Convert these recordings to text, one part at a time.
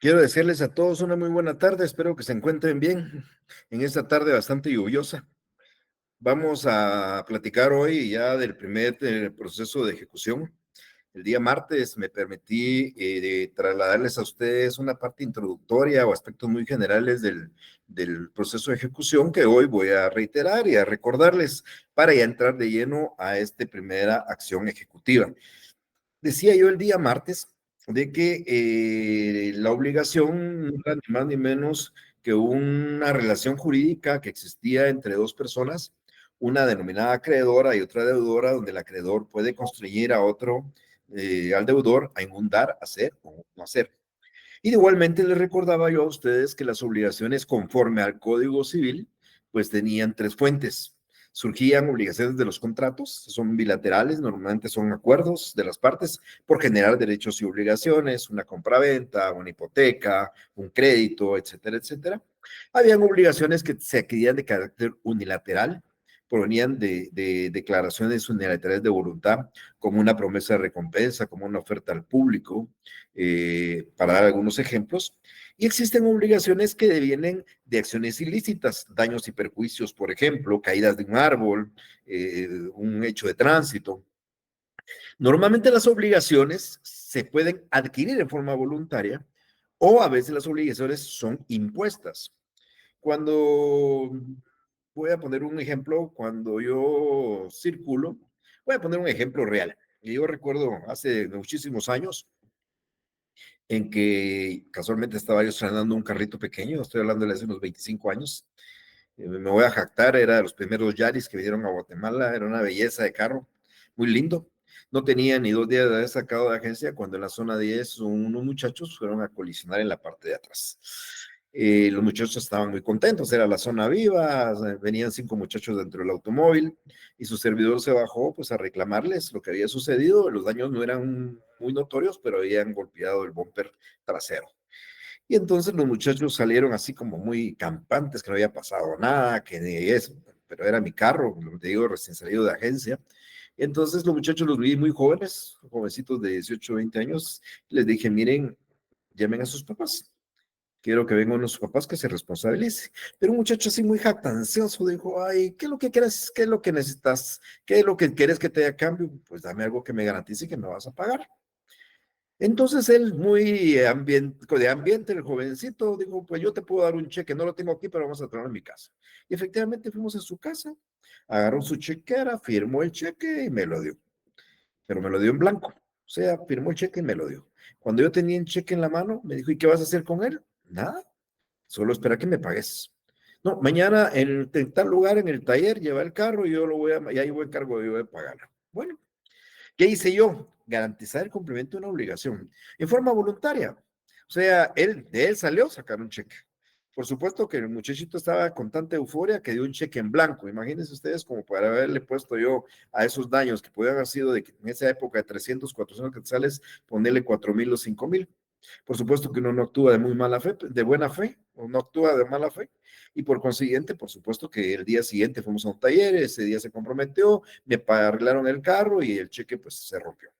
Quiero decirles a todos una muy buena tarde, espero que se encuentren bien en esta tarde bastante lluviosa. Vamos a platicar hoy ya del primer proceso de ejecución. El día martes me permití trasladarles a ustedes una parte introductoria o aspectos muy generales del proceso de ejecución que hoy voy a reiterar y a recordarles para ya entrar de lleno a esta primera acción ejecutiva. Decía yo el día martes de que la obligación no era ni más ni menos que una relación jurídica que existía entre dos personas, una denominada acreedora y otra deudora, donde el acreedor puede constreñir a otro, al deudor, a inundar, hacer o no hacer. Y igualmente les recordaba yo a ustedes que las obligaciones conforme al Código Civil, pues tenían tres fuentes. Surgían obligaciones de los contratos, son bilaterales, normalmente son acuerdos de las partes por generar derechos y obligaciones, una compraventa, una hipoteca, un crédito, etcétera, etcétera. Habían obligaciones que se adquirían de carácter unilateral, provenían de declaraciones unilaterales de voluntad, como una promesa de recompensa, como una oferta al público, para dar algunos ejemplos. Y existen obligaciones que devienen de acciones ilícitas, daños y perjuicios, por ejemplo, caídas de un árbol, un hecho de tránsito. Normalmente las obligaciones se pueden adquirir en forma voluntaria o a veces las obligaciones son impuestas. Cuando, voy a poner un ejemplo, cuando yo circulo, voy a poner un ejemplo real. Yo recuerdo hace muchísimos años, en que casualmente estaba yo estrenando un carrito pequeño, estoy hablando de hace unos 25 años, me voy a jactar, era de los primeros Yaris que vinieron a Guatemala, era una belleza de carro, muy lindo. No tenía ni 2 días de haber sacado de agencia cuando en la zona 10 unos muchachos fueron a colisionar en la parte de atrás. Los muchachos estaban muy contentos, era la zona viva, venían 5 muchachos dentro del automóvil y su servidor se bajó pues a reclamarles lo que había sucedido. Los daños no eran muy notorios, pero habían golpeado el bumper trasero. Y entonces los muchachos salieron así como muy campantes, que no había pasado nada, que ni eso, pero era mi carro, como te digo, recién salido de agencia. Entonces los muchachos los vi muy jóvenes, jovencitos de 18, 20 años. Les dije, miren, llamen a sus papás. Quiero que vengan los papás que se responsabilice. Pero un muchacho así muy jactancioso dijo, ay, ¿qué es lo que quieres? ¿Qué es lo que necesitas? ¿Qué es lo que quieres que te dé a cambio? Pues dame algo que me garantice que me vas a pagar. Entonces él, muy de ambiente, el jovencito, dijo, pues yo te puedo dar un cheque, no lo tengo aquí, pero vamos a traerlo en mi casa. Y efectivamente fuimos a su casa, agarró su chequera, firmó el cheque y me lo dio, pero me lo dio en blanco. O sea, firmó el cheque y me lo dio. Cuando yo tenía el cheque en la mano, me dijo, ¿y qué vas a hacer con él? Nada, solo espera que me pagues. No, mañana en tal lugar, en el taller, lleva el carro y yo lo voy a, y ahí voy a encargo yo de pagarlo. Bueno, ¿qué hice yo? Garantizar el cumplimiento de una obligación en forma voluntaria. O sea, de él salió sacar un cheque. Por supuesto que el muchachito estaba con tanta euforia que dio un cheque en blanco. Imagínense ustedes como para haberle puesto yo a esos daños que podían haber sido en esa época de 300, 400 quetzales, ponerle 4,000 o 5,000. Por supuesto que uno no actúa de muy mala fe, de buena fe, o no actúa de mala fe. Y por consiguiente, por supuesto que el día siguiente fuimos a un taller, ese día se comprometió, me arreglaron el carro y el cheque pues se rompió.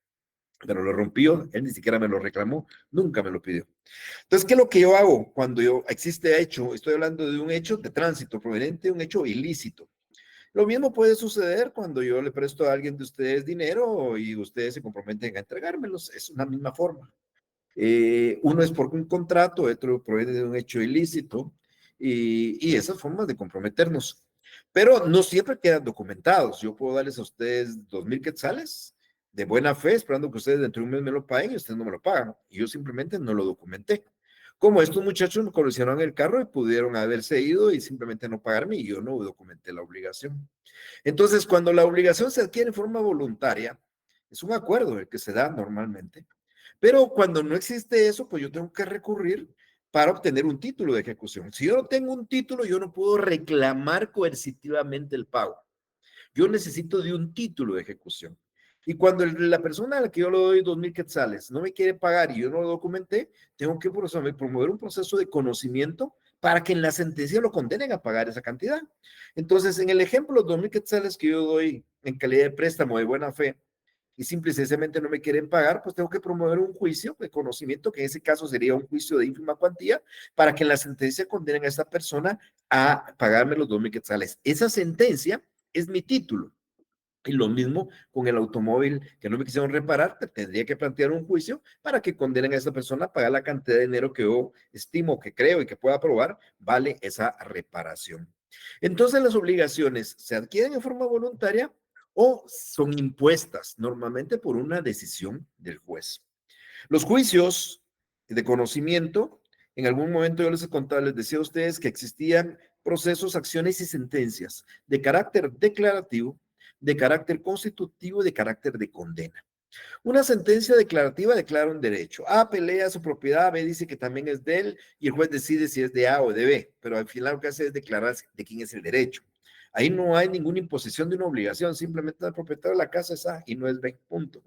Pero lo rompió, él ni siquiera me lo reclamó, nunca me lo pidió. Entonces, ¿qué es lo que yo hago cuando existe hecho? Estoy hablando de un hecho de tránsito proveniente de un hecho ilícito. Lo mismo puede suceder cuando yo le presto a alguien de ustedes dinero y ustedes se comprometen a entregármelos. Es una misma forma. Uno es por un contrato, otro proviene de un hecho ilícito y esas formas de comprometernos. Pero no siempre quedan documentados. Yo puedo darles a ustedes 2,000 quetzales de buena fe, esperando que ustedes dentro de un mes me lo paguen y ustedes no me lo pagan. Y yo simplemente no lo documenté. Como estos muchachos me colisionaron el carro y pudieron haberse ido y simplemente no pagarme y yo no documenté la obligación. Entonces, cuando la obligación se adquiere en forma voluntaria, es un acuerdo el que se da normalmente, pero cuando no existe eso, pues yo tengo que recurrir para obtener un título de ejecución. Si yo no tengo un título, yo no puedo reclamar coercitivamente el pago. Yo necesito de un título de ejecución. Y cuando la persona a la que yo le doy 2,000 quetzales no me quiere pagar y yo no lo documenté, tengo que promover un proceso de conocimiento para que en la sentencia lo condenen a pagar esa cantidad. Entonces, en el ejemplo, los 2,000 quetzales que yo doy en calidad de préstamo de buena fe, y simple y sencillamente no me quieren pagar, pues tengo que promover un juicio de conocimiento, que en ese caso sería un juicio de ínfima cuantía, para que en la sentencia condenen a esta persona a pagarme los 2,000 quetzales. Esa sentencia es mi título. Y lo mismo con el automóvil que no me quisieron reparar, tendría que plantear un juicio para que condenen a esa persona a pagar la cantidad de dinero que yo estimo, que creo y que pueda probar, vale esa reparación. Entonces las obligaciones se adquieren en forma voluntaria o son impuestas normalmente por una decisión del juez. Los juicios de conocimiento, en algún momento yo les contaba, les decía a ustedes que existían procesos, acciones y sentencias de carácter declarativo, de carácter constitutivo y de carácter de condena. Una sentencia declarativa declara un derecho. A pelea su propiedad, B dice que también es de él y el juez decide si es de A o de B, pero al final lo que hace es declarar de quién es el derecho. Ahí no hay ninguna imposición de una obligación, simplemente el propietario de la casa es A y no es B, punto.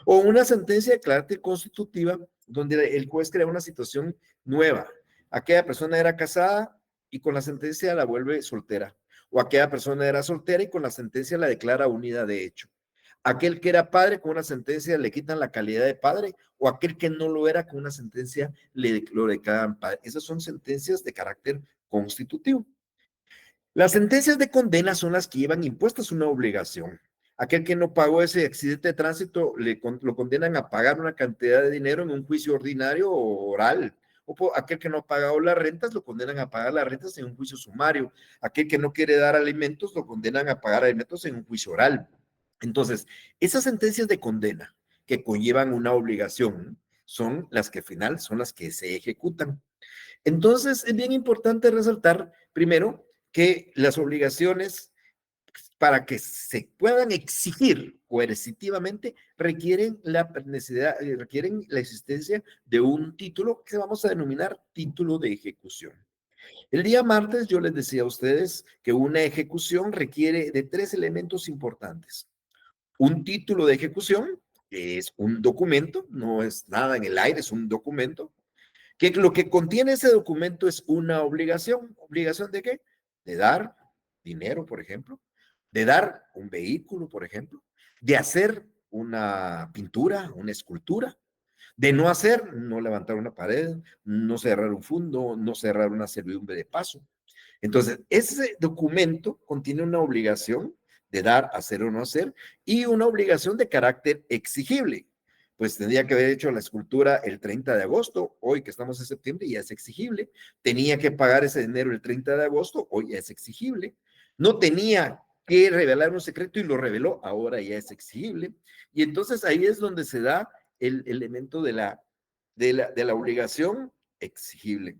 O una sentencia de carácter constitutiva donde el juez crea una situación nueva. Aquella persona era casada y con la sentencia la vuelve soltera. O aquella persona era soltera y con la sentencia la declara unida de hecho. Aquel que era padre con una sentencia le quitan la calidad de padre, o aquel que no lo era con una sentencia lo declaran padre. Esas son sentencias de carácter constitutivo. Las sentencias de condena son las que llevan impuestas una obligación. Aquel que no pagó ese accidente de tránsito lo condenan a pagar una cantidad de dinero en un juicio ordinario o oral. O aquel que no ha pagado las rentas lo condenan a pagar las rentas en un juicio sumario. Aquel que no quiere dar alimentos lo condenan a pagar alimentos en un juicio oral. Entonces, esas sentencias de condena que conllevan una obligación son las que al final son las que se ejecutan. Entonces, es bien importante resaltar, primero, que las obligaciones para que se puedan exigir coercitivamente requieren la necesidad, requieren la existencia de un título que vamos a denominar título de ejecución. El día martes yo les decía a ustedes que una ejecución requiere de 3 elementos importantes. Un título de ejecución, que es un documento, no es nada en el aire, es un documento, que lo que contiene ese documento es una obligación. ¿Obligación de qué? De dar dinero, por ejemplo, de dar un vehículo, por ejemplo, de hacer una pintura, una escultura, de no hacer, no levantar una pared, no cerrar un fondo, no cerrar una servidumbre de paso. Entonces, ese documento contiene una obligación de dar, hacer o no hacer y una obligación de carácter exigible. Pues tendría que haber hecho la escultura el 30 de agosto, hoy que estamos en septiembre ya es exigible. Tenía que pagar ese dinero el 30 de agosto, hoy ya es exigible. No tenía que revelar un secreto y lo reveló, ahora ya es exigible. Y entonces ahí es donde se da el elemento de la obligación exigible.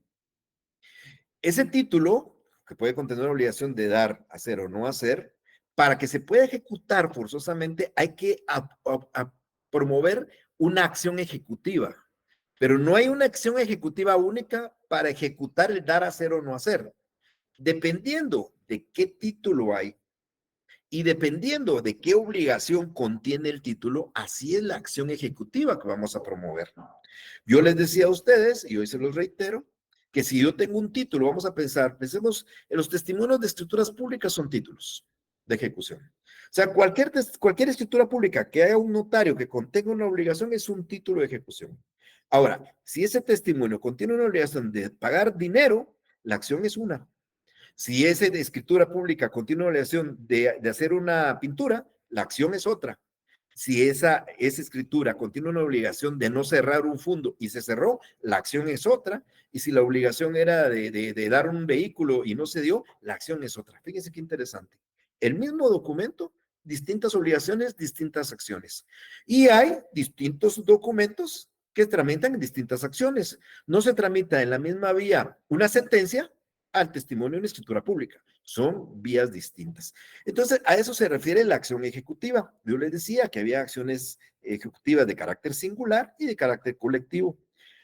Ese título, que puede contener la obligación de dar, hacer o no hacer, para que se pueda ejecutar forzosamente hay que promover una acción ejecutiva. Pero no hay una acción ejecutiva única para ejecutar el dar, hacer o no hacer. Dependiendo de qué título hay y dependiendo de qué obligación contiene el título, así es la acción ejecutiva que vamos a promover. Yo les decía a ustedes, y hoy se los reitero, que si yo tengo un título, vamos a pensar, pensemos en los testimonios de escrituras públicas son títulos de ejecución. O sea, cualquier escritura pública que haya un notario que contenga una obligación es un título de ejecución. Ahora, si ese testimonio contiene una obligación de pagar dinero, la acción es una. Si ese de escritura pública contiene una obligación de hacer una pintura, la acción es otra. Si esa escritura contiene una obligación de no cerrar un fondo y se cerró, la acción es otra. Y si la obligación era de dar un vehículo y no se dio, la acción es otra. Fíjense qué interesante. El mismo documento, distintas obligaciones, distintas acciones. Y hay distintos documentos que tramitan en distintas acciones. No se tramita en la misma vía una sentencia al testimonio en escritura pública. Son vías distintas. Entonces, a eso se refiere la acción ejecutiva. Yo les decía que había acciones ejecutivas de carácter singular y de carácter colectivo.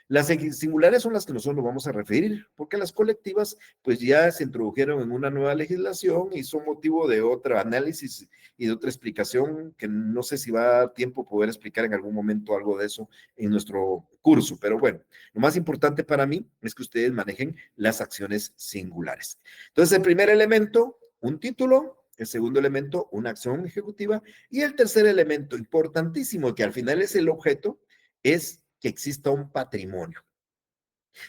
Las singulares son las que nosotros nos vamos a referir, porque las colectivas pues ya se introdujeron en una nueva legislación y son motivo de otro análisis y de otra explicación que no sé si va a dar tiempo poder explicar en algún momento algo de eso en nuestro curso, pero bueno, lo más importante para mí es que ustedes manejen las acciones singulares. Entonces, el primer elemento, un título, El segundo elemento, una acción ejecutiva. Y el tercer elemento, importantísimo, que al final es el objeto, es que exista un patrimonio.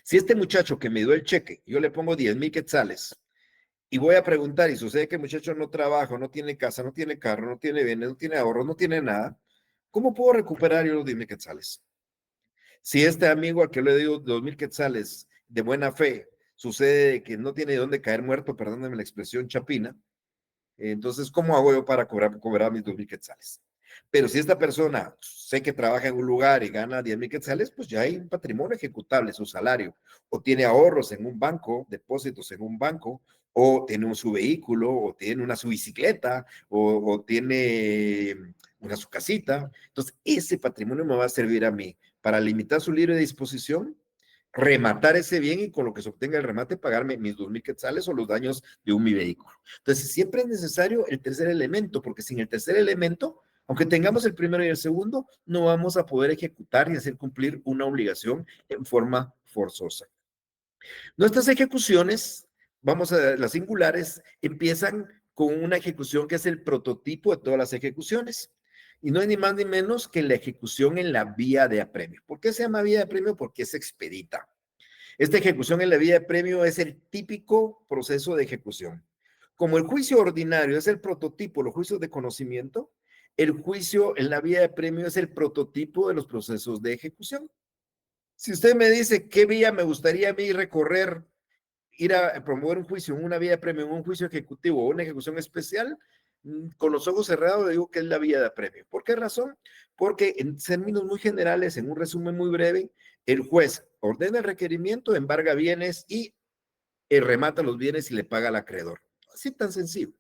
Si este muchacho que me dio el cheque, yo le pongo 10,000 quetzales y voy a preguntar y sucede que el muchacho no trabaja, no tiene casa, no tiene carro, no tiene bienes, no tiene ahorros, no tiene nada, ¿cómo puedo recuperar yo los 10,000 quetzales? Si este amigo al que le dio 2,000 quetzales de buena fe, sucede que no tiene dónde caer muerto, perdónenme la expresión chapina, entonces, ¿cómo hago yo para cobrar mis 2,000 quetzales? Pero si esta persona sé que trabaja en un lugar y gana 10,000 quetzales, pues ya hay un patrimonio ejecutable, su salario, o tiene ahorros en un banco, depósitos en un banco, o tiene su vehículo, o tiene su bicicleta, o tiene su casita. Entonces, ese patrimonio me va a servir a mí para limitar su libre disposición, rematar ese bien y con lo que se obtenga el remate pagarme mis 2,000 quetzales o los daños de mi vehículo. Entonces, siempre es necesario el tercer elemento, porque sin el tercer elemento, aunque tengamos el primero y el segundo, no vamos a poder ejecutar y hacer cumplir una obligación en forma forzosa. Nuestras ejecuciones, vamos a las singulares, empiezan con una ejecución que es el prototipo de todas las ejecuciones. Y no es ni más ni menos que la ejecución en la vía de apremio. ¿Por qué se llama vía de apremio? Porque es expedita. Esta ejecución en la vía de apremio es el típico proceso de ejecución. Como el juicio ordinario es el prototipo, los juicios de conocimiento, el juicio en la vía de apremio es el prototipo de los procesos de ejecución. Si usted me dice qué vía me gustaría a mí recorrer, ir a promover un juicio, una vía de apremio, un juicio ejecutivo o una ejecución especial, con los ojos cerrados le digo que es la vía de apremio. ¿Por qué razón? Porque en términos muy generales, en un resumen muy breve, el juez ordena el requerimiento, embarga bienes y remata los bienes y le paga al acreedor. Así tan sencillo.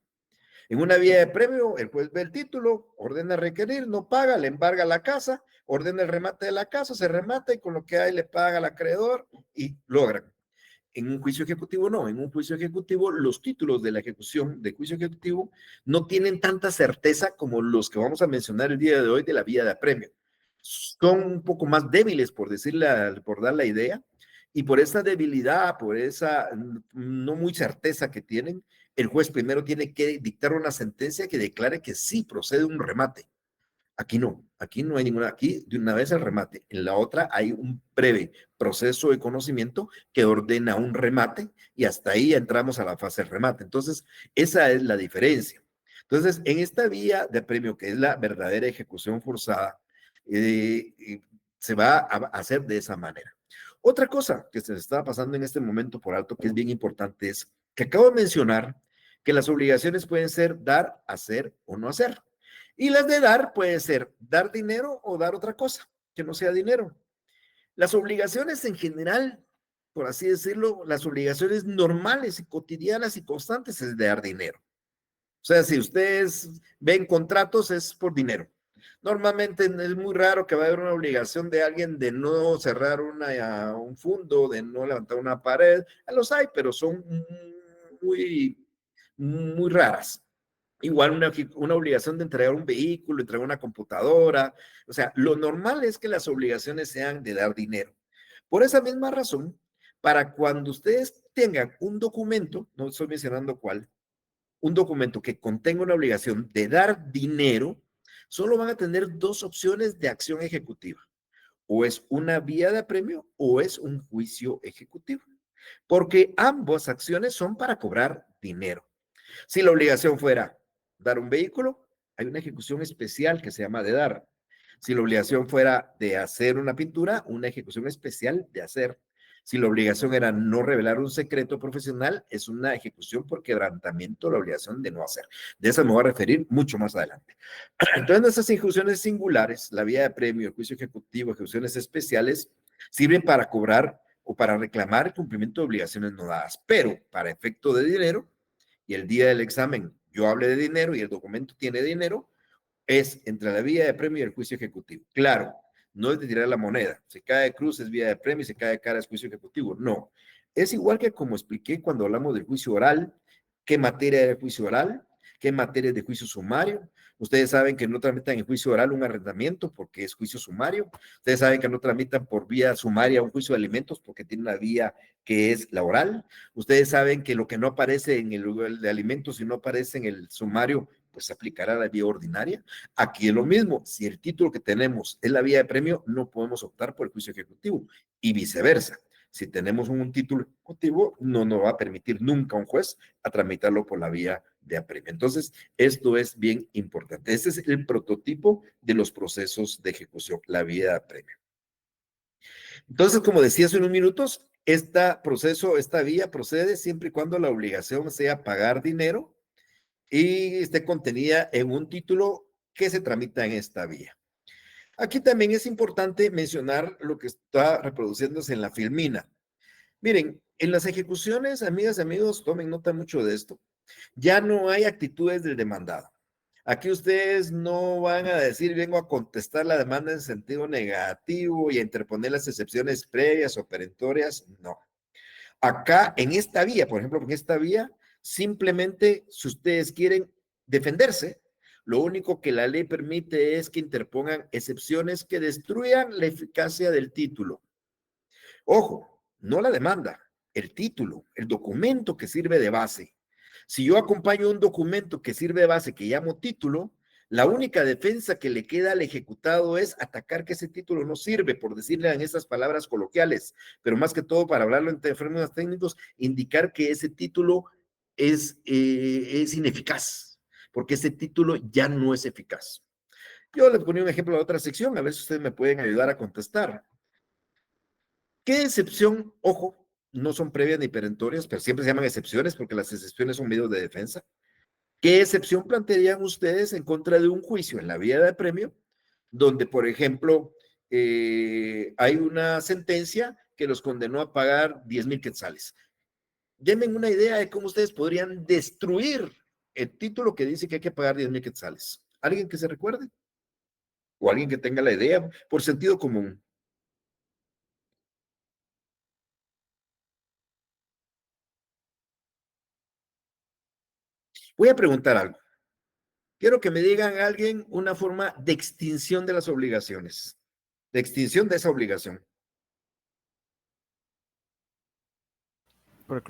En una vía de apremio, el juez ve el título, ordena requerir, no paga, le embarga la casa, ordena el remate de la casa, se remata y con lo que hay le paga al acreedor y logran. En un juicio ejecutivo no, en un juicio ejecutivo los títulos de la ejecución de juicio ejecutivo no tienen tanta certeza como los que vamos a mencionar el día de hoy de la vía de apremio. Son un poco más débiles, por dar la idea, y por esa debilidad, por esa no muy certeza que tienen, el juez primero tiene que dictar una sentencia que declare que sí procede un remate. Aquí no hay ninguna, aquí de una vez el remate. En la otra hay un breve proceso de conocimiento que ordena un remate y hasta ahí entramos a la fase del remate. Entonces, esa es la diferencia. Entonces, en esta vía de apremio, que es la verdadera ejecución forzada, se va a hacer de esa manera. Otra cosa que se está pasando en este momento por alto, que es bien importante, es que acabo de mencionar que las obligaciones pueden ser dar, hacer o no hacer. Y las de dar puede ser dar dinero o dar otra cosa, que no sea dinero. Las obligaciones en general, por así decirlo, las obligaciones normales y cotidianas y constantes es de dar dinero. O sea, si ustedes ven contratos es por dinero. Normalmente es muy raro que va a haber una obligación de alguien de no cerrar un fondo, de no levantar una pared. Los hay, pero son muy, muy raras. Igual una obligación de entregar un vehículo, entregar una computadora. O sea, lo normal es que las obligaciones sean de dar dinero. Por esa misma razón, para cuando ustedes tengan un documento, no estoy mencionando cuál, un documento que contenga una obligación de dar dinero, solo van a tener dos opciones de acción ejecutiva. O es una vía de apremio o es un juicio ejecutivo. Porque ambas acciones son para cobrar dinero. Si la obligación fuera dar un vehículo, hay una ejecución especial que se llama de dar. Si la obligación fuera de hacer una pintura, una ejecución especial de hacer. Si la obligación era no revelar un secreto profesional, es una ejecución por quebrantamiento, la obligación de no hacer. De esa me voy a referir mucho más adelante. Entonces, nuestras ejecuciones singulares, la vía de apremio, juicio ejecutivo, ejecuciones especiales, sirven para cobrar o para reclamar el cumplimiento de obligaciones no dadas, pero para efecto de dinero, y el día del examen yo hable de dinero y el documento tiene dinero, es entre la vía de apremio y el juicio ejecutivo. Claro, no es de tirar la moneda. Se cae de cruz es vía de apremio y se cae de cara es juicio ejecutivo. No. Es igual que como expliqué cuando hablamos del juicio oral, qué materia era el juicio oral, ¿Qué materias de juicio sumario? Ustedes saben que no tramitan en juicio oral un arrendamiento porque es juicio sumario. Ustedes saben que no tramitan por vía sumaria un juicio de alimentos porque tiene una vía que es la oral. Ustedes saben que lo que no aparece en el lugar de alimentos y no aparece en el sumario, pues se aplicará a la vía ordinaria. Aquí es lo mismo. Si el título que tenemos es la vía de premio, no podemos optar por el juicio ejecutivo y viceversa. Si tenemos un título ejecutivo, no nos va a permitir nunca un juez a tramitarlo por la vía de apremio. Entonces, esto es bien importante. Este es el prototipo de los procesos de ejecución, la vía de apremio. Entonces, como decía hace unos minutos, esta vía procede siempre y cuando la obligación sea pagar dinero y esté contenida en un título que se tramita en esta vía. Aquí también es importante mencionar lo que está reproduciéndose en la filmina. Miren, en las ejecuciones, amigas y amigos, tomen nota mucho de esto. Ya no hay actitudes del demandado. Aquí ustedes no van a decir, vengo a contestar la demanda en sentido negativo y a interponer las excepciones previas o perentorias. No. Acá, en esta vía, por ejemplo, en esta vía, simplemente, si ustedes quieren defenderse, lo único que la ley permite es que interpongan excepciones que destruyan la eficacia del título. Ojo, no la demanda, el título, el documento que sirve de base. Si yo acompaño un documento que sirve de base, que llamo título, la única defensa que le queda al ejecutado es atacar que ese título no sirve, por decirle en esas palabras coloquiales, pero más que todo para hablarlo en términos técnicos, indicar que ese título es ineficaz, porque ese título ya no es eficaz. Yo les ponía un ejemplo de otra sección, a ver si ustedes me pueden ayudar a contestar. ¿Qué excepción, ojo, no son previas ni perentorias, pero siempre se llaman excepciones porque las excepciones son medios de defensa? ¿Qué excepción plantearían ustedes en contra de un juicio en la vía de apremio, donde, por ejemplo, hay una sentencia que los condenó a pagar 10,000 quetzales? Denme una idea de cómo ustedes podrían destruir el título que dice que hay que pagar 10,000 quetzales. ¿Alguien que se recuerde? ¿O alguien que tenga la idea por sentido común? Voy a preguntar algo. Quiero que me digan a alguien una forma de extinción de las obligaciones, de extinción de esa obligación.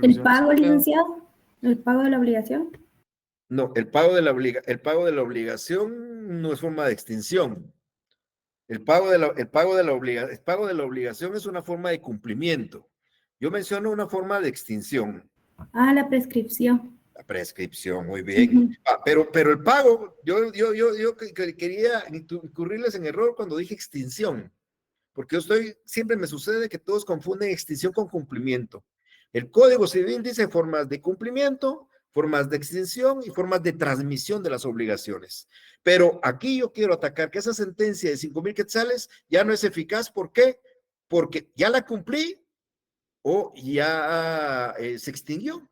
¿El pago, licenciado? ¿El pago de la obligación? No, el pago de la obligación no es forma de extinción. El pago de la obligación es una forma de cumplimiento. Yo menciono una forma de extinción. Ah, la prescripción. La prescripción, muy bien. Pero el pago, yo quería incurrirles en error cuando dije extinción, porque siempre me sucede que todos confunden extinción con cumplimiento. El Código Civil dice formas de cumplimiento, formas de extinción y formas de transmisión de las obligaciones. Pero aquí yo quiero atacar que esa sentencia de 5,000 quetzales ya no es eficaz. ¿Por qué? Porque ya la cumplí o ya se extinguió.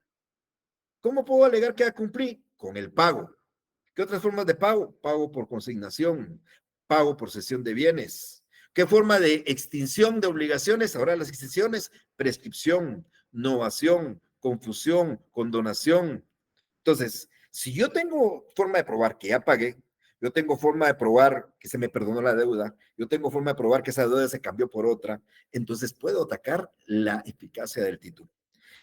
¿Cómo puedo alegar que ya cumplí? Con el pago. ¿Qué otras formas de pago? Pago por consignación, pago por cesión de bienes. ¿Qué forma de extinción de obligaciones? Ahora las extinciones, prescripción, novación, confusión, condonación. Entonces, si yo tengo forma de probar que ya pagué, yo tengo forma de probar que se me perdonó la deuda, yo tengo forma de probar que esa deuda se cambió por otra, entonces puedo atacar la eficacia del título.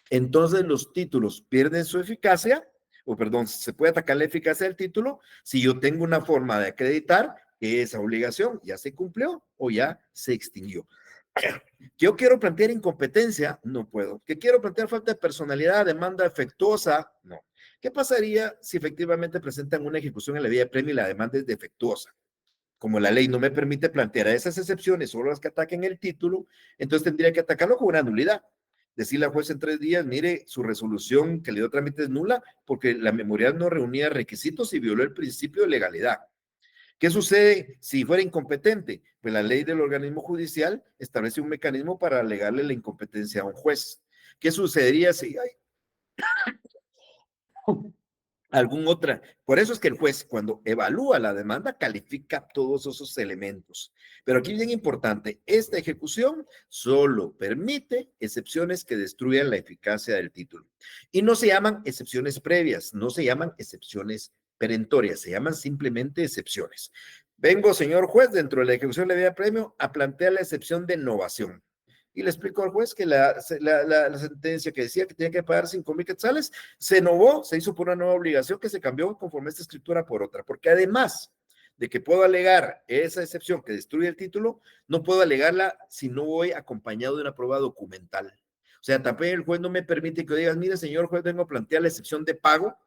Entonces los títulos pierden su eficacia, o perdón, se puede atacar la eficacia del título si yo tengo una forma de acreditar que esa obligación ya se cumplió o ya se extinguió. Yo quiero plantear incompetencia, no puedo. ¿Que quiero plantear falta de personalidad, demanda efectuosa? No. ¿Qué pasaría si efectivamente presentan una ejecución en la vía de premio y la demanda es defectuosa? Como la ley no me permite plantear a esas excepciones, solo las que ataquen el título, entonces tendría que atacarlo con una nulidad. Decirle al juez en 3 días, mire, su resolución que le dio trámite es nula porque la memorial no reunía requisitos y violó el principio de legalidad. ¿Qué sucede si fuera incompetente? Pues la ley del organismo judicial establece un mecanismo para alegarle la incompetencia a un juez. ¿Qué sucedería si hay algún otra? Por eso es que el juez, cuando evalúa la demanda, califica todos esos elementos. Pero aquí bien importante, esta ejecución solo permite excepciones que destruyan la eficacia del título. Y no se llaman excepciones previas, no se llaman excepciones perentorias, se llaman simplemente excepciones. Vengo, señor juez, dentro de la ejecución de la vía de premio, a plantear la excepción de novación. Y le explico al juez que la sentencia que decía que tenía que pagar 5,000 quetzales se novó, se hizo por una nueva obligación que se cambió conforme a esta escritura por otra, porque además de que puedo alegar esa excepción que destruye el título, no puedo alegarla si no voy acompañado de una prueba documental. O sea, también el juez no me permite que digas, mire, señor juez, vengo a plantear la excepción de pago.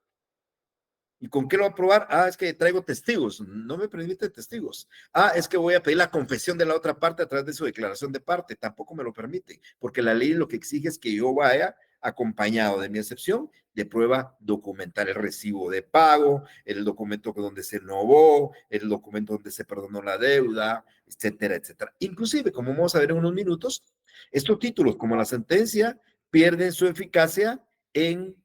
¿Y con qué lo va a probar? Ah, es que traigo testigos. No me permite testigos. Ah, es que voy a pedir la confesión de la otra parte a través de su declaración de parte. Tampoco me lo permite, porque la ley lo que exige es que yo vaya acompañado de mi excepción de prueba documental, el recibo de pago, el documento donde se novó, el documento donde se perdonó la deuda, etcétera, etcétera. Inclusive, como vamos a ver en unos minutos, estos títulos, como la sentencia, pierden su eficacia en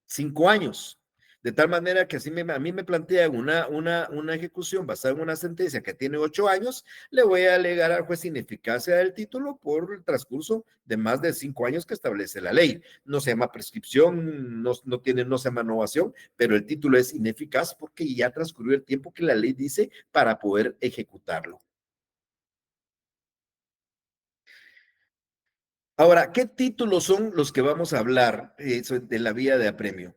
5 años. De tal manera que a mí me plantean una ejecución basada en una sentencia que tiene 8 años, le voy a alegar al juez ineficacia del título por el transcurso de más de 5 años que establece la ley. No se llama prescripción, no se llama innovación, pero el título es ineficaz porque ya transcurrió el tiempo que la ley dice para poder ejecutarlo. Ahora, ¿qué títulos son los que vamos a hablar de la vía de apremio?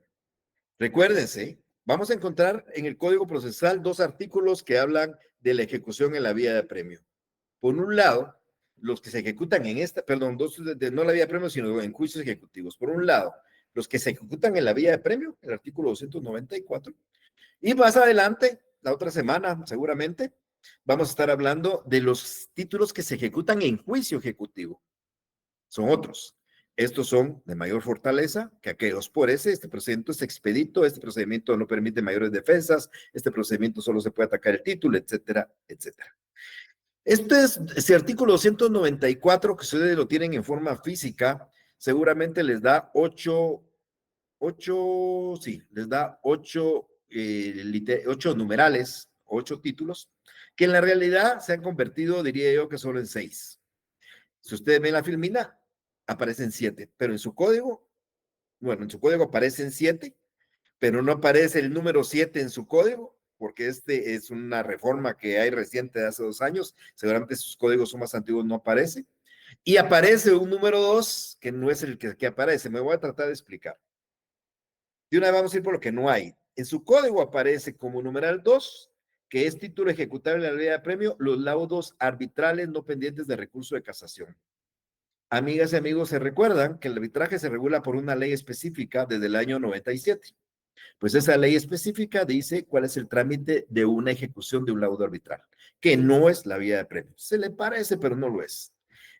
Recuérdense, vamos a encontrar en el Código Procesal 2 artículos que hablan de la ejecución en la vía de apremio. Por un lado, los que se ejecutan en esta, perdón, no la vía de apremio, sino en juicios ejecutivos. Por un lado, los que se ejecutan en la vía de apremio, el artículo 294. Y más adelante, la otra semana, seguramente, vamos a estar hablando de los títulos que se ejecutan en juicio ejecutivo. Son otros. Estos son de mayor fortaleza que aquellos. Por ese, este procedimiento es expedito, este procedimiento no permite mayores defensas, este procedimiento solo se puede atacar el título, etcétera, etcétera. Este artículo 294, que ustedes lo tienen en forma física, seguramente les da les da ocho numerales, 8 títulos, que en la realidad se han convertido, diría yo, que solo en 6. Si ustedes ven la filmina, aparecen 7, pero en su código, bueno, en su código aparecen 7, pero no aparece el número 7 en su código, porque este es una reforma que hay reciente de hace 2 años, seguramente sus códigos son más antiguos, no aparece, y aparece un número 2 que no es el que aparece, me voy a tratar de explicar. De una vez vamos a ir por lo que no hay. En su código aparece como numeral 2, que es título ejecutable en la ley de premio, los laudos arbitrales no pendientes de recurso de casación. Amigas y amigos, se recuerdan que el arbitraje se regula por una ley específica desde el año 97. Pues esa ley específica dice cuál es el trámite de una ejecución de un laudo arbitral, que no es la vía de premio. Se le parece, pero no lo es.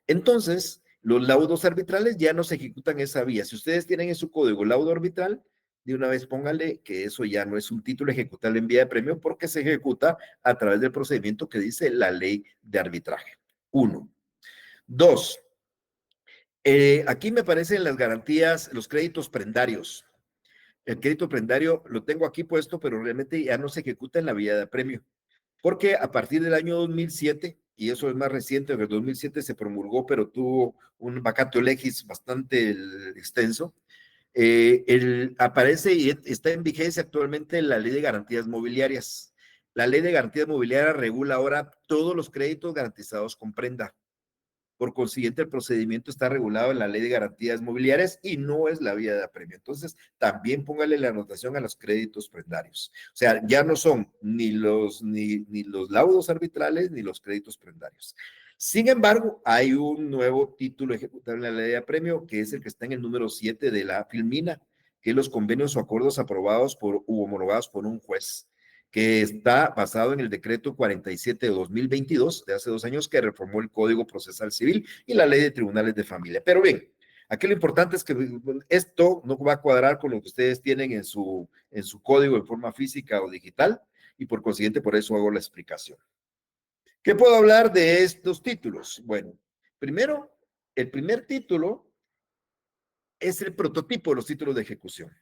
Entonces, los laudos arbitrales ya no se ejecutan esa vía. Si ustedes tienen en su código laudo arbitral, de una vez póngale que eso ya no es un título ejecutable en vía de premio porque se ejecuta a través del procedimiento que dice la ley de arbitraje. 1. 2. Aquí me aparecen las garantías, los créditos prendarios. El crédito prendario lo tengo aquí puesto, pero realmente ya no se ejecuta en la vía de apremio, porque a partir del año 2007, y eso es más reciente, en el 2007 se promulgó, pero tuvo un vacatio legis bastante extenso, aparece y está en vigencia actualmente la ley de garantías mobiliarias. La ley de garantías mobiliarias regula ahora todos los créditos garantizados con prenda. Por consiguiente, el procedimiento está regulado en la ley de garantías mobiliarias y no es la vía de apremio. Entonces, también póngale la anotación a los créditos prendarios. O sea, ya no son ni los laudos arbitrales ni los créditos prendarios. Sin embargo, hay un nuevo título ejecutable en la ley de apremio, que es el que está en el número 7 de la Filmina, que es los convenios o acuerdos aprobados u homologados por un juez, que está basado en el decreto 47 de 2022, de hace 2 años, que reformó el Código Procesal Civil y la Ley de Tribunales de Familia. Pero bien, aquí lo importante es que esto no va a cuadrar con lo que ustedes tienen en su código en forma física o digital, y por consiguiente, por eso hago la explicación. ¿Qué puedo hablar de estos títulos? Bueno, primero, el primer título es el prototipo de los títulos de ejecución.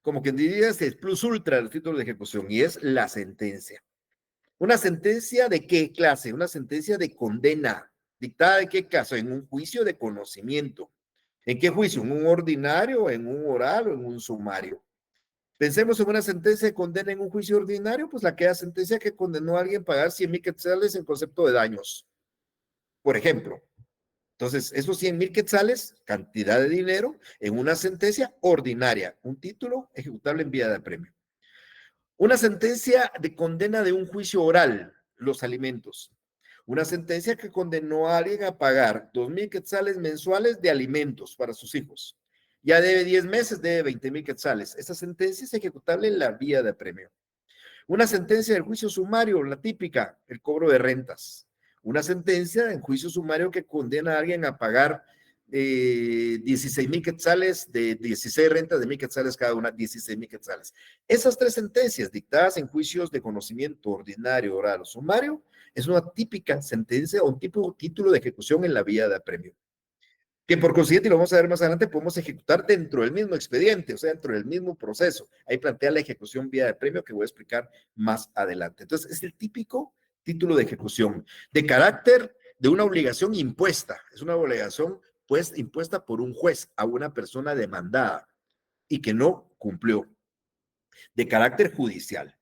Como quien diría, es el plus ultra del título de ejecución, y es la sentencia. ¿Una sentencia de qué clase? Una sentencia de condena. ¿Dictada de qué caso? En un juicio de conocimiento. ¿En qué juicio? ¿En un ordinario, en un oral o en un sumario? Pensemos en una sentencia de condena en un juicio ordinario, pues aquella sentencia que condenó a alguien a pagar 100,000 quetzales en concepto de daños, por ejemplo. Entonces, esos 100,000 quetzales, cantidad de dinero, en una sentencia ordinaria, un título ejecutable en vía de apremio. Una sentencia de condena de un juicio oral, los alimentos. Una sentencia que condenó a alguien a pagar 2,000 quetzales mensuales de alimentos para sus hijos. Ya debe 10 meses, debe 20,000 quetzales. Esa sentencia es ejecutable en la vía de apremio. Una sentencia del juicio sumario, la típica, el cobro de rentas. Una sentencia en juicio sumario que condena a alguien a pagar 16,000 quetzales, de 16 rentas de 1,000 quetzales cada una, 16,000 quetzales. Esas tres sentencias dictadas en juicios de conocimiento ordinario, oral o sumario, es una típica sentencia o un título de ejecución en la vía de apremio, que por consiguiente, y lo vamos a ver más adelante, podemos ejecutar dentro del mismo expediente, o sea, dentro del mismo proceso. Ahí plantea la ejecución vía de apremio que voy a explicar más adelante. Entonces, es el típico título de ejecución de carácter de una obligación impuesta. Es una obligación pues impuesta por un juez a una persona demandada y que no cumplió, de carácter judicial.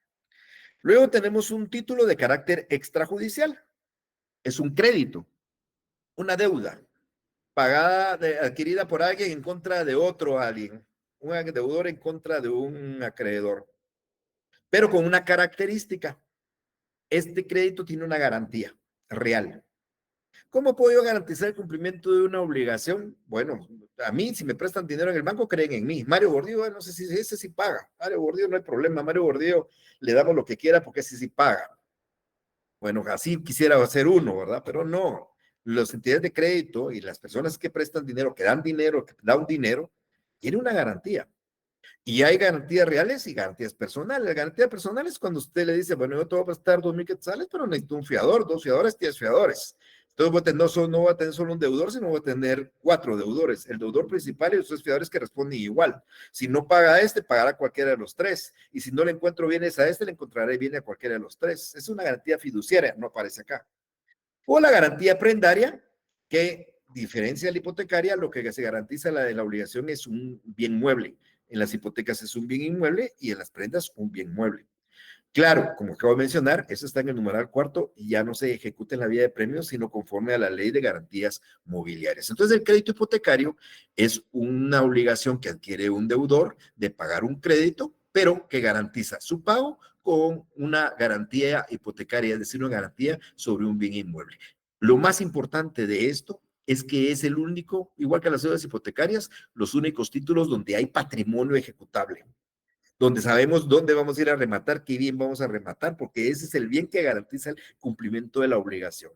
Luego tenemos un título de carácter extrajudicial. Es un crédito, una deuda pagada, adquirida por alguien en contra de otro alguien, un deudor en contra de un acreedor, pero con una característica. Este crédito tiene una garantía real. ¿Cómo puedo yo garantizar el cumplimiento de una obligación? Bueno, a mí, si me prestan dinero en el banco, creen en mí. Mario Gordillo, no sé si ese sí paga. Mario Gordillo no hay problema. Mario Gordillo le damos lo que quiera porque ese sí paga. Bueno, así quisiera hacer uno, ¿verdad? Pero no. Las entidades de crédito y las personas que prestan dinero, que dan dinero, que dan dinero, tienen una garantía. Y hay garantías reales y garantías personales. La garantía personal es cuando usted le dice, bueno, yo te voy a prestar 2,000 quetzales, pero necesito un fiador, 2 fiadores, 10 fiadores. Entonces no voy a tener solo un deudor, sino voy a tener 4 deudores. El deudor principal y los 3 fiadores que responden igual. Si no paga a este, pagará a cualquiera de los 3. Y si no le encuentro bienes a este, le encontraré bienes a cualquiera de los 3. Es una garantía fiduciaria, no aparece acá. O la garantía prendaria, que diferencia de la hipotecaria, lo que se garantiza la de la obligación es un bien mueble. En las hipotecas es un bien inmueble y en las prendas un bien mueble. Claro, como acabo de mencionar, eso está en el numeral cuarto y ya no se ejecuta en la vía de premios, sino conforme a la ley de garantías mobiliarias. Entonces, el crédito hipotecario es una obligación que adquiere un deudor de pagar un crédito, pero que garantiza su pago con una garantía hipotecaria, es decir, una garantía sobre un bien inmueble. Lo más importante de esto es que es el único, igual que las deudas hipotecarias, los únicos títulos donde hay patrimonio ejecutable, donde sabemos dónde vamos a ir a rematar, qué bien vamos a rematar, porque ese es el bien que garantiza el cumplimiento de la obligación.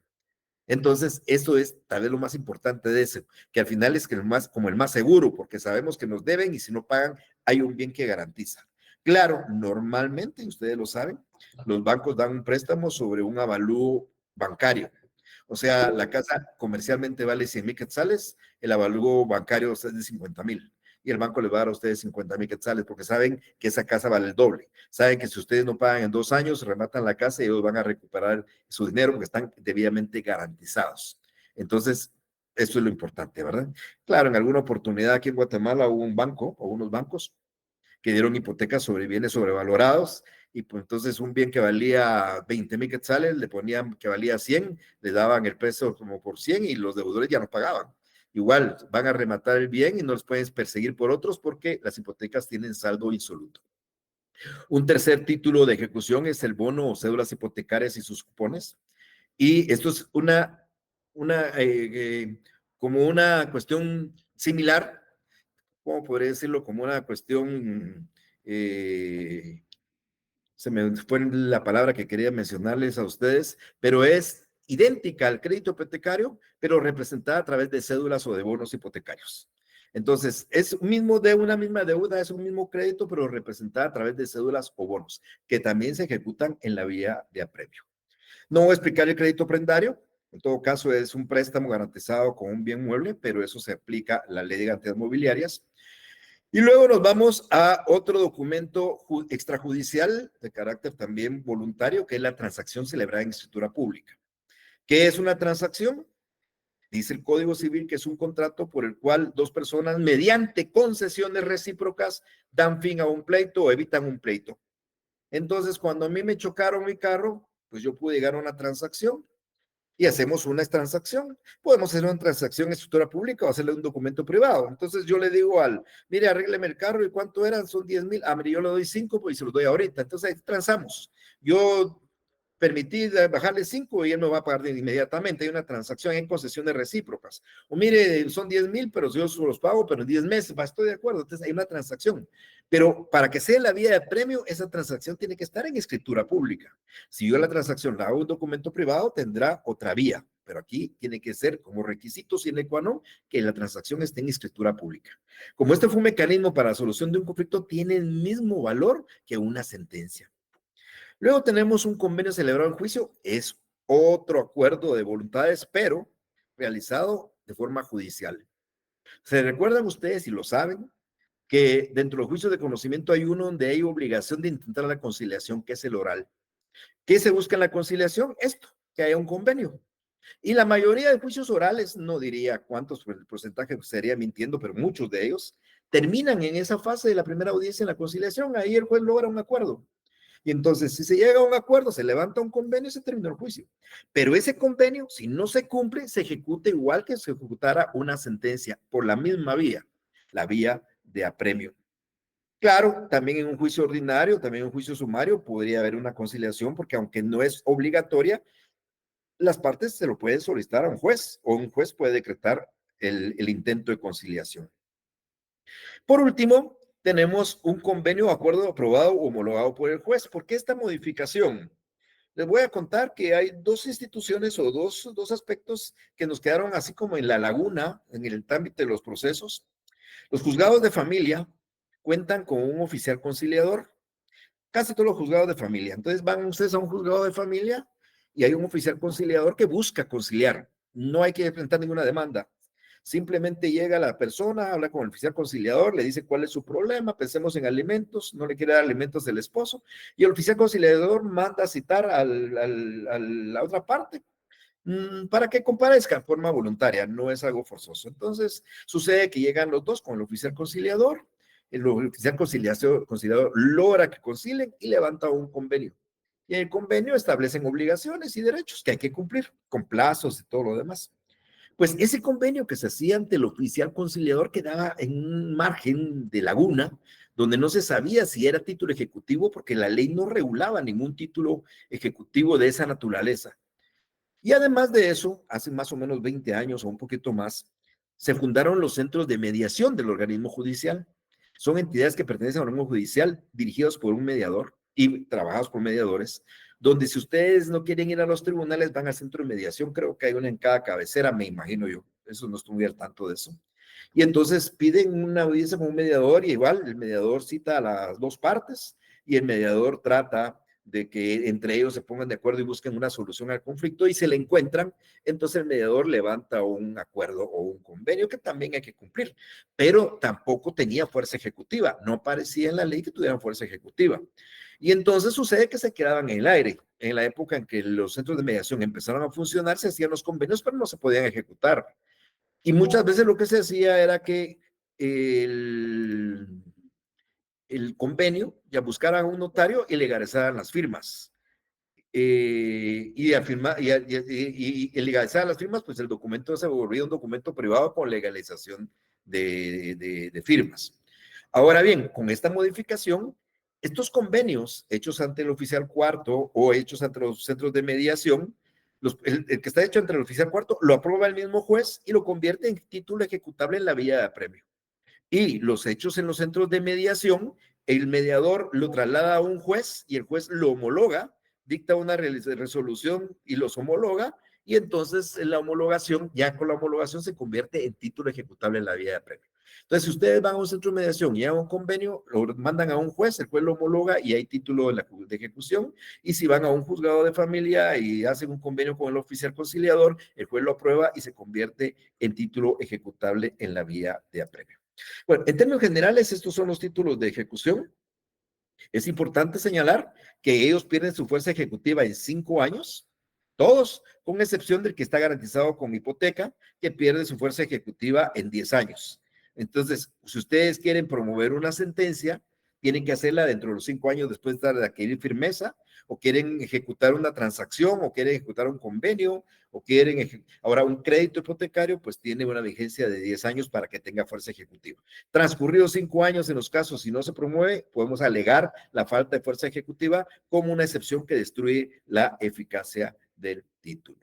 Entonces, eso es tal vez lo más importante de eso, que al final es que como el más seguro, porque sabemos que nos deben y si no pagan, hay un bien que garantiza. Claro, normalmente, ustedes lo saben, los bancos dan un préstamo sobre un avalúo bancario. O sea, la casa comercialmente vale 100,000 quetzales, el avalúo bancario es de 50,000 y el banco le va a dar a ustedes 50,000 quetzales porque saben que esa casa vale el doble. Saben que si ustedes no pagan en 2 años, rematan la casa y ellos van a recuperar su dinero porque están debidamente garantizados. Entonces, eso es lo importante, ¿verdad? Claro, en alguna oportunidad aquí en Guatemala hubo un banco o unos bancos que dieron hipotecas sobre bienes sobrevalorados y pues entonces un bien que valía 20,000 quetzales, le ponían que valía 100, le daban el precio como por 100 y los deudores ya no pagaban. Igual van a rematar el bien y no los pueden perseguir por otros porque las hipotecas tienen saldo insoluto. Un tercer título de ejecución es el bono o cédulas hipotecarias y sus cupones. Y esto es como una cuestión similar, ¿cómo podría decirlo? Como una cuestión, se me fue la palabra que quería mencionarles a ustedes, pero es idéntica al crédito hipotecario, pero representada a través de cédulas o de bonos hipotecarios. Entonces, es una misma deuda, es un mismo crédito, pero representada a través de cédulas o bonos, que también se ejecutan en la vía de apremio. No voy a explicar el crédito prendario, en todo caso es un préstamo garantizado con un bien mueble, pero eso se aplica a la ley de garantías mobiliarias. Y luego nos vamos a otro documento extrajudicial de carácter también voluntario, que es la transacción celebrada en escritura pública. ¿Qué es una transacción? Dice el Código Civil que es un contrato por el cual dos personas, mediante concesiones recíprocas, dan fin a un pleito o evitan un pleito. Entonces, cuando a mí me chocaron mi carro, pues yo pude llegar a una transacción y hacemos una transacción. Podemos hacer una transacción en estructura pública o hacerle un documento privado. Entonces yo le digo mire, arrégleme el carro, ¿y cuánto eran? Son 10,000. Ah, mire, yo le doy 5, pues y se los doy ahorita. Entonces ahí transamos. Yo permití bajarle 5 y él me va a pagar inmediatamente. Hay una transacción en concesiones recíprocas. O mire, son 10,000, pero yo se los pago, pero en 10 meses, estoy de acuerdo. Entonces hay una transacción. Pero para que sea la vía de premio, esa transacción tiene que estar en escritura pública. Si yo la transacción la hago en un documento privado, tendrá otra vía. Pero aquí tiene que ser como requisito sine qua non que la transacción esté en escritura pública. Como este fue un mecanismo para la solución de un conflicto, tiene el mismo valor que una sentencia. Luego tenemos un convenio celebrado en juicio, es otro acuerdo de voluntades, pero realizado de forma judicial. ¿Se recuerdan ustedes, y lo saben, que dentro del juicio de conocimiento hay uno donde hay obligación de intentar la conciliación, que es el oral? ¿Qué se busca en la conciliación? Esto, que haya un convenio. Y la mayoría de juicios orales, no diría cuántos, el porcentaje sería mintiendo, pero muchos de ellos terminan en esa fase de la primera audiencia en la conciliación. Ahí el juez logra un acuerdo. Y entonces, si se llega a un acuerdo, se levanta un convenio y se termina el juicio. Pero ese convenio, si no se cumple, se ejecuta igual que se ejecutara una sentencia por la misma vía, la vía de apremio. Claro, también en un juicio ordinario, también en un juicio sumario, podría haber una conciliación, porque aunque no es obligatoria, las partes se lo pueden solicitar a un juez o un juez puede decretar el intento de conciliación. Por último, tenemos un convenio o acuerdo aprobado o homologado por el juez. ¿Por qué esta modificación? Les voy a contar que hay dos instituciones o dos aspectos que nos quedaron así como en la laguna en el ámbito de los procesos. Los juzgados de familia cuentan con un oficial conciliador, casi todos los juzgados de familia. Entonces van ustedes a un juzgado de familia y hay un oficial conciliador que busca conciliar. No hay que enfrentar ninguna demanda. Simplemente llega la persona, habla con el oficial conciliador, le dice cuál es su problema, pensemos en alimentos, no le quiere dar alimentos del esposo, y el oficial conciliador manda a citar a la otra parte para que comparezca en forma voluntaria, no es algo forzoso. Entonces, sucede que llegan los dos con el oficial conciliador, el oficial conciliador logra que concilien y levanta un convenio. Y en el convenio establecen obligaciones y derechos que hay que cumplir, con plazos y todo lo demás. Pues ese convenio que se hacía ante el oficial conciliador quedaba en un margen de laguna, donde no se sabía si era título ejecutivo, porque la ley no regulaba ningún título ejecutivo de esa naturaleza. Y además de eso, hace más o menos 20 años o un poquito más, se fundaron los centros de mediación del organismo judicial. Son entidades que pertenecen al organismo judicial, dirigidos por un mediador y trabajados por mediadores, donde si ustedes no quieren ir a los tribunales, van al centro de mediación. Creo que hay una en cada cabecera, me imagino yo. Eso no estoy muy al tanto de eso. Y entonces piden una audiencia con un mediador y igual el mediador cita a las dos partes y el mediador trata de que entre ellos se pongan de acuerdo y busquen una solución al conflicto y se le encuentran, entonces el mediador levanta un acuerdo o un convenio que también hay que cumplir, pero tampoco tenía fuerza ejecutiva, no parecía en la ley que tuvieran fuerza ejecutiva. Y entonces sucede que se quedaban en el aire. En la época en que los centros de mediación empezaron a funcionar, se hacían los convenios, pero no se podían ejecutar. Y muchas veces lo que se hacía era que el convenio ya buscaran a un notario y legalizaran las firmas. Y legalizar las firmas, pues el documento se volvía un documento privado con legalización de firmas. Ahora bien, con esta modificación, estos convenios hechos ante el oficial cuarto o hechos ante los centros de mediación, el que está hecho entre el oficial cuarto lo aprueba el mismo juez y lo convierte en título ejecutable en la vía de apremio. Y los hechos en los centros de mediación, el mediador lo traslada a un juez y el juez lo homologa, dicta una resolución y los homologa, y entonces la homologación, ya con la homologación se convierte en título ejecutable en la vía de apremio. Entonces, si ustedes van a un centro de mediación y hagan un convenio, lo mandan a un juez, el juez lo homologa y hay título de ejecución, y si van a un juzgado de familia y hacen un convenio con el oficial conciliador, el juez lo aprueba y se convierte en título ejecutable en la vía de apremio. Bueno, en términos generales, estos son los títulos de ejecución. Es importante señalar que ellos pierden su fuerza ejecutiva en 5 años. todos, con excepción del que está garantizado con hipoteca, que pierde su fuerza ejecutiva en 10 años. Entonces, si ustedes quieren promover una sentencia, tienen que hacerla dentro de los 5 años después de adquirir firmeza, o quieren ejecutar una transacción, o quieren ejecutar un convenio, o quieren, ahora un crédito hipotecario, pues tiene una vigencia de 10 años para que tenga fuerza ejecutiva. Transcurridos 5 años en los casos, si no se promueve, podemos alegar la falta de fuerza ejecutiva como una excepción que destruye la eficacia del título.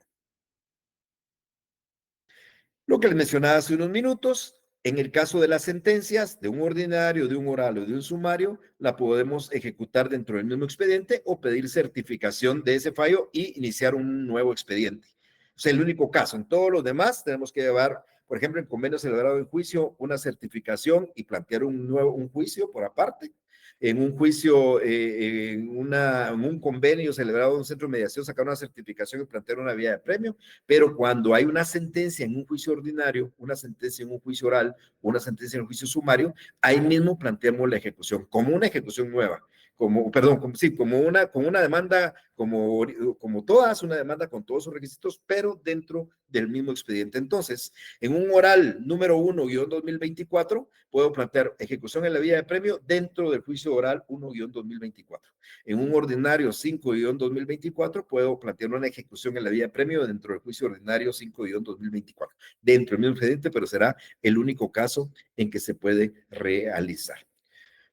Lo que les mencionaba hace unos minutos, en el caso de las sentencias de un ordinario, de un oral o de un sumario, la podemos ejecutar dentro del mismo expediente o pedir certificación de ese fallo y iniciar un nuevo expediente. Es el único caso. En todos los demás tenemos que llevar, por ejemplo, en convenio celebrado en juicio, una certificación y plantear un juicio por aparte. En un juicio, en un convenio celebrado en un centro de mediación, sacar una certificación y plantear una vía de premio, pero cuando hay una sentencia en un juicio ordinario, una sentencia en un juicio oral, una sentencia en un juicio sumario, ahí mismo planteamos la ejecución como una ejecución nueva, como una demanda, como todas, una demanda con todos sus requisitos, pero dentro del mismo expediente. Entonces, en un oral número 1-2024, puedo plantear ejecución en la vía de premio dentro del juicio oral 1-2024. En un ordinario 5-2024, puedo plantear una ejecución en la vía de premio dentro del juicio ordinario 5-2024, dentro del mismo expediente, pero será el único caso en que se puede realizar.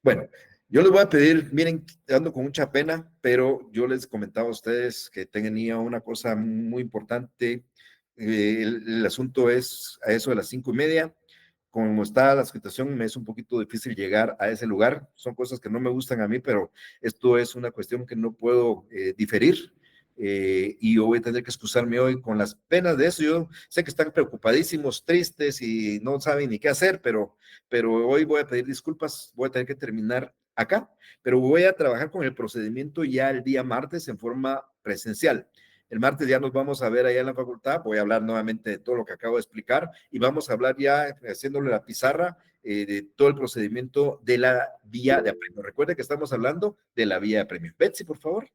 Bueno, yo les voy a pedir, miren, ando con mucha pena, pero yo les comentaba a ustedes que tenía una cosa muy importante. El asunto es a eso de las 5:30. Como está la situación, me es un poquito difícil llegar a ese lugar. Son cosas que no me gustan a mí, pero esto es una cuestión que no puedo diferir. Y yo voy a tener que excusarme hoy con las penas de eso. Yo sé que están preocupadísimos, tristes y no saben ni qué hacer, pero hoy voy a pedir disculpas, voy a tener que terminar acá, pero voy a trabajar con el procedimiento ya el día martes en forma presencial. El martes ya nos vamos a ver allá en la facultad, voy a hablar nuevamente de todo lo que acabo de explicar y vamos a hablar ya haciéndole la pizarra de todo el procedimiento de la vía de apremio. Recuerde que estamos hablando de la vía de apremio. Betsy, por favor.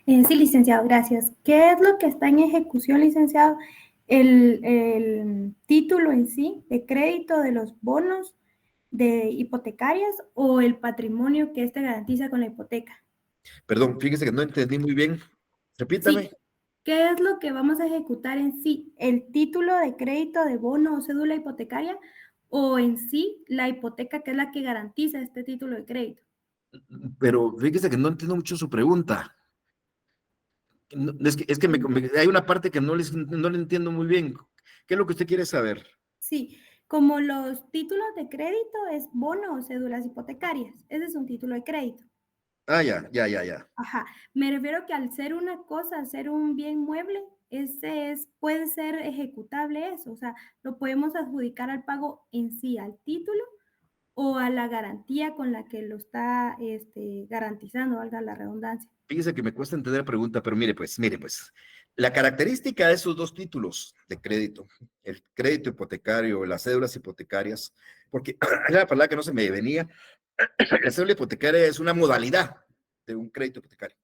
Sí, licenciado, gracias. ¿Qué es lo que está en ejecución, licenciado? ¿El título en sí de crédito de los bonos de hipotecarias o el patrimonio que éste garantiza con la hipoteca? Perdón, fíjese que no entendí muy bien. Repítame. Sí, ¿qué es lo que vamos a ejecutar en sí? ¿El título de crédito de bono o cédula hipotecaria o en sí la hipoteca que es la que garantiza este título de crédito? Pero fíjese que no entiendo mucho su pregunta. No, es que hay una parte que no le entiendo muy bien. ¿Qué es lo que usted quiere saber? Sí, como los títulos de crédito es bono o cédulas hipotecarias. Ese es un título de crédito. Ah, ya. Ajá. Me refiero que al ser una cosa, ser un bien mueble, puede ser ejecutable eso. O sea, lo podemos adjudicar al pago en sí, al título o a la garantía con la que lo está garantizando, valga la redundancia. Fíjese que me cuesta entender la pregunta, pero mire pues, la característica de esos dos títulos de crédito, el crédito hipotecario, las cédulas hipotecarias, porque era la palabra que no se me venía, la cédula hipotecaria es una modalidad de un crédito hipotecario,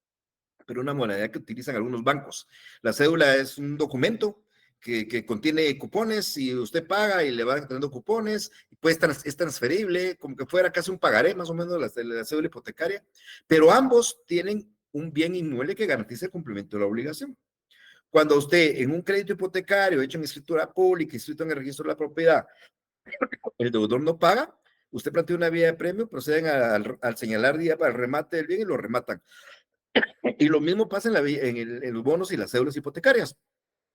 pero una modalidad que utilizan algunos bancos. La cédula es un documento que contiene cupones y usted paga y le van teniendo cupones, y pues es transferible, como que fuera casi un pagaré más o menos la cédula hipotecaria, pero ambos tienen un bien inmueble que garantiza el cumplimiento de la obligación. Cuando usted en un crédito hipotecario hecho en escritura pública, inscrito en el registro de la propiedad, el deudor no paga, usted plantea una vía de premio, proceden al señalar día para el remate del bien y lo rematan. Y lo mismo pasa en los bonos y las cédulas hipotecarias.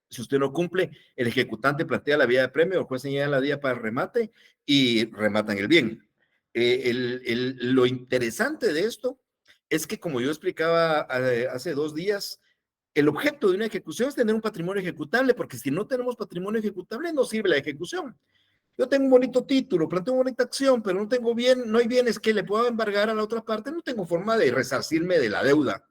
Si usted no cumple, el ejecutante plantea la vía de premio, el juez señala la día para el remate y rematan el bien. Lo interesante de esto es que, como yo explicaba hace 2 días, el objeto de una ejecución es tener un patrimonio ejecutable, porque si no tenemos patrimonio ejecutable, no sirve la ejecución. Yo tengo un bonito título, planteo una bonita acción, pero no hay bienes que le pueda embargar a la otra parte, no tengo forma de resarcirme de la deuda.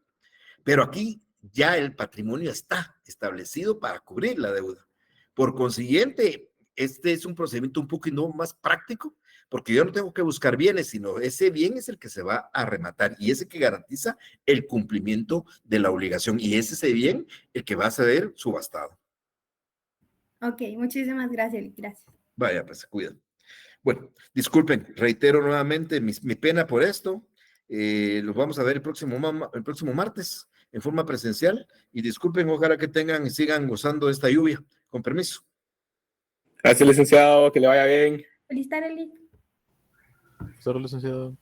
Pero aquí ya el patrimonio está establecido para cubrir la deuda. Por consiguiente, este es un procedimiento un poquito más práctico, porque yo no tengo que buscar bienes, sino ese bien es el que se va a rematar y ese que garantiza el cumplimiento de la obligación y es ese bien el que va a ser subastado. Ok, muchísimas gracias. Gracias. Vaya, pues se cuidan. Bueno, disculpen, reitero nuevamente mi pena por esto. Los vamos a ver el próximo martes en forma presencial y disculpen, ojalá que tengan y sigan gozando de esta lluvia. Con permiso. Gracias, licenciado, que le vaya bien. Feliz tarde, Lic. Solo licenciado.